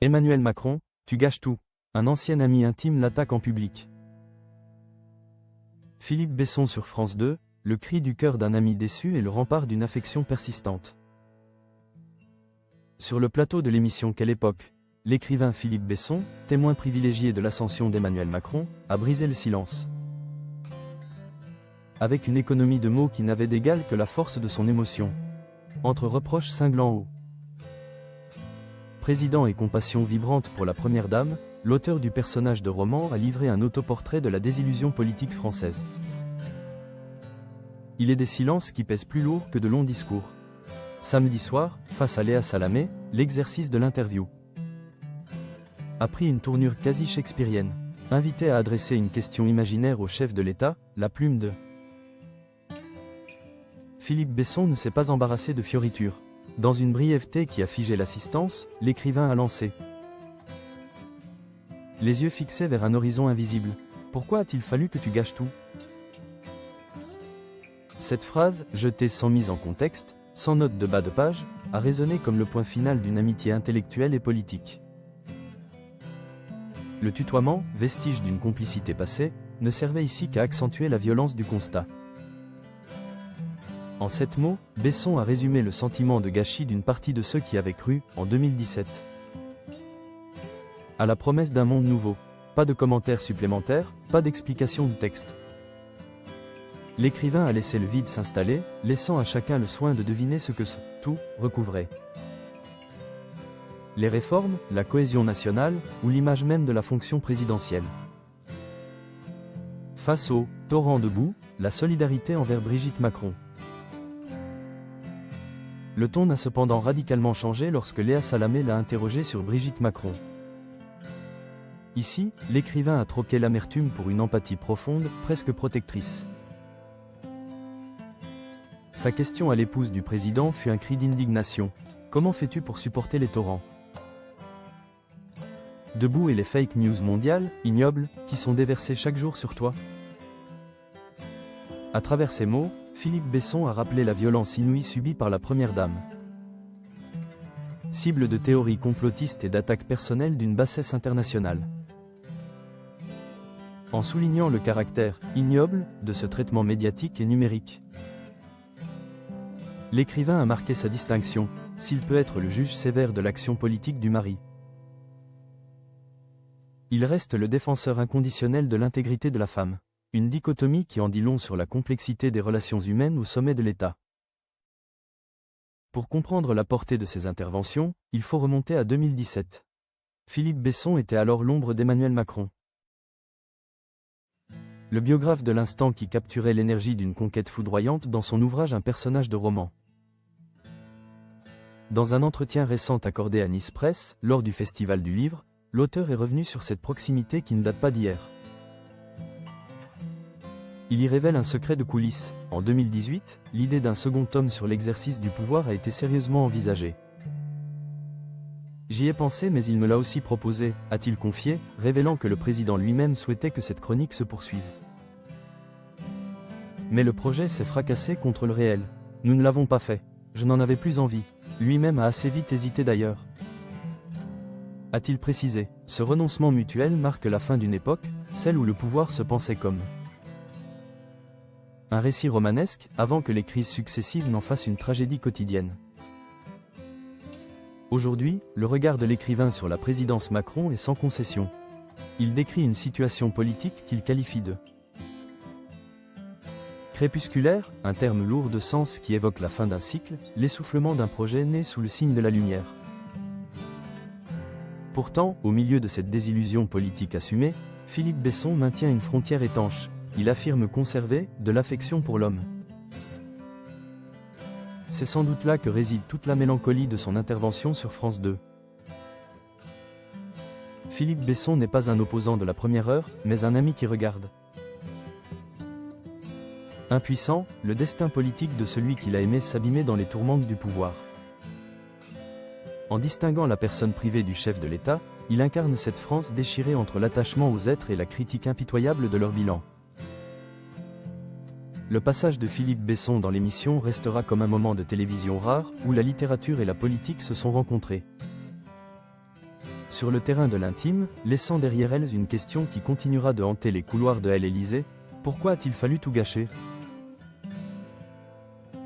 Emmanuel Macron, tu gâches tout. Un ancien ami intime l'attaque en public. Philippe Besson sur France 2, le cri du cœur d'un ami déçu et le rempart d'une affection persistante. Sur le plateau de l'émission Quelle époque, l'écrivain Philippe Besson, témoin privilégié de l'ascension d'Emmanuel Macron, a brisé le silence. Avec une économie de mots qui n'avait d'égal que la force de son émotion. Entre reproches cinglants au président et compassion vibrante pour la première dame, l'auteur du personnage de roman a livré un autoportrait de la désillusion politique française. Il est des silences qui pèsent plus lourd que de longs discours. Samedi soir, face à Léa Salamé, l'exercice de l'interview a pris une tournure quasi shakespearienne. Invité à adresser une question imaginaire au chef de l'État, la plume de Philippe Besson ne s'est pas embarrassé de fioritures. Dans une brièveté qui a figé l'assistance, l'écrivain a lancé, les yeux fixés vers un horizon invisible. Pourquoi a-t-il fallu que tu gâches tout? Cette phrase, jetée sans mise en contexte, sans note de bas de page, a résonné comme le point final d'une amitié intellectuelle et politique. Le tutoiement, vestige d'une complicité passée, ne servait ici qu'à accentuer la violence du constat. En 7 mots, Besson a résumé le sentiment de gâchis d'une partie de ceux qui avaient cru, en 2017, à la promesse d'un monde nouveau. Pas de commentaires supplémentaires, pas d'explication de texte. L'écrivain a laissé le vide s'installer, laissant à chacun le soin de deviner ce que ce tout recouvrait. Les réformes, la cohésion nationale, ou l'image même de la fonction présidentielle. Face au torrent de boue, la solidarité envers Brigitte Macron. Le ton n'a cependant radicalement changé lorsque Léa Salamé l'a interrogé sur Brigitte Macron. Ici, l'écrivain a troqué l'amertume pour une empathie profonde, presque protectrice. Sa question à l'épouse du président fut un cri d'indignation. Comment fais-tu pour supporter les torrents de boue et les fake news mondiales, ignobles, qui sont déversées chaque jour sur toi? À travers ces mots, Philippe Besson a rappelé la violence inouïe subie par la première dame. Cible de théories complotistes et d'attaques personnelles d'une bassesse internationale. En soulignant le caractère ignoble de ce traitement médiatique et numérique. L'écrivain a marqué sa distinction, s'il peut être le juge sévère de l'action politique du mari. Il reste le défenseur inconditionnel de l'intégrité de la femme. Une dichotomie qui en dit long sur la complexité des relations humaines au sommet de l'État. Pour comprendre la portée de ces interventions, il faut remonter à 2017. Philippe Besson était alors l'ombre d'Emmanuel Macron. Le biographe de l'instant qui capturait l'énergie d'une conquête foudroyante dans son ouvrage Un personnage de roman. Dans un entretien récent accordé à Nice Presse, lors du Festival du Livre, l'auteur est revenu sur cette proximité qui ne date pas d'hier. Il y révèle un secret de coulisses. En 2018, l'idée d'un second tome sur l'exercice du pouvoir a été sérieusement envisagée. J'y ai pensé mais il me l'a aussi proposé, a-t-il confié, révélant que le président lui-même souhaitait que cette chronique se poursuive. Mais le projet s'est fracassé contre le réel. Nous ne l'avons pas fait. Je n'en avais plus envie. Lui-même a assez vite hésité d'ailleurs. A-t-il précisé. Ce renoncement mutuel marque la fin d'une époque, celle où le pouvoir se pensait comme un récit romanesque, avant que les crises successives n'en fassent une tragédie quotidienne. Aujourd'hui, le regard de l'écrivain sur la présidence Macron est sans concession. Il décrit une situation politique qu'il qualifie de crépusculaire, un terme lourd de sens qui évoque la fin d'un cycle, l'essoufflement d'un projet né sous le signe de la lumière. Pourtant, au milieu de cette désillusion politique assumée, Philippe Besson maintient une frontière étanche. Il affirme conserver de l'affection pour l'homme. C'est sans doute là que réside toute la mélancolie de son intervention sur France 2. Philippe Besson n'est pas un opposant de la première heure, mais un ami qui regarde. Impuissant, le destin politique de celui qu'il a aimé s'abîmer dans les tourmentes du pouvoir. En distinguant la personne privée du chef de l'État, il incarne cette France déchirée entre l'attachement aux êtres et la critique impitoyable de leur bilan. Le passage de Philippe Besson dans l'émission restera comme un moment de télévision rare, où la littérature et la politique se sont rencontrées. sur le terrain de l'intime, laissant derrière elles une question qui continuera de hanter les couloirs de l'Élysée: pourquoi a-t-il fallu tout gâcher?